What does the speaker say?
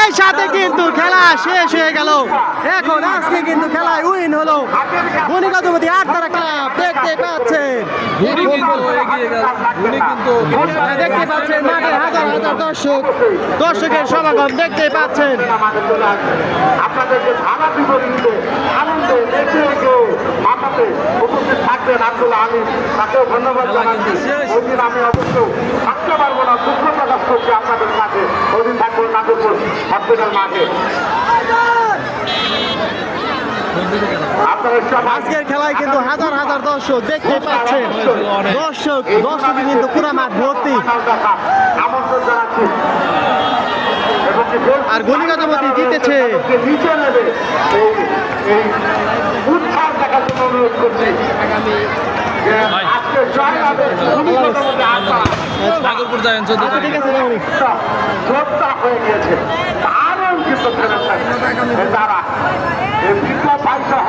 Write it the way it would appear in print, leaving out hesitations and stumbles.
এই সাথে কিন্তু খেলা শেষ হয়ে গেল। এখন আজকে কিন্তু খেলায় উইন হলো গণিকাজমতি আটতারা ক্লাব। দেখতে পাচ্ছেন দেখতে পাচ্ছেন মাঠে হাজার হাজার দর্শকের সমাগম দেখতে পাচ্ছেন। আপনাদেরকে ধারা বিপরীতে আনন্দে দেখে মাথাতে উপস্থিত থাকবেন আব্দুল আলী, তাকেও ধন্যবাদ জানাচ্ছি। ওই দিন আমি অবশ্য থাকতে পারবো না, দুঃখ প্রকাশ করছি আপনাদের কাছে। ওই দিন থাকবো নাগরপুর হসপিটাল মাঠে। আজকের খেলায় কিন্তু হাজার হাজার দর্শক দেখতে পাচ্ছেন। দর্শক কিন্তু পুরা মাঠ ভর্তি। আমন্ত্রণ জানাচ্ছি আর গণিকাজমতি জিতেছে। নিচে নেবে এই উৎসাহ দেখার জন্য অনুরোধ করছি। আজকে জয় হবে নাগরপুর যাবেন 14 আচ্ছা, ঠিক আছে যোদ্ধা হয়ে গিয়েছে। দারুণ কিন্তু খেলেছেন তারা। বিপ্লব ভাই সহ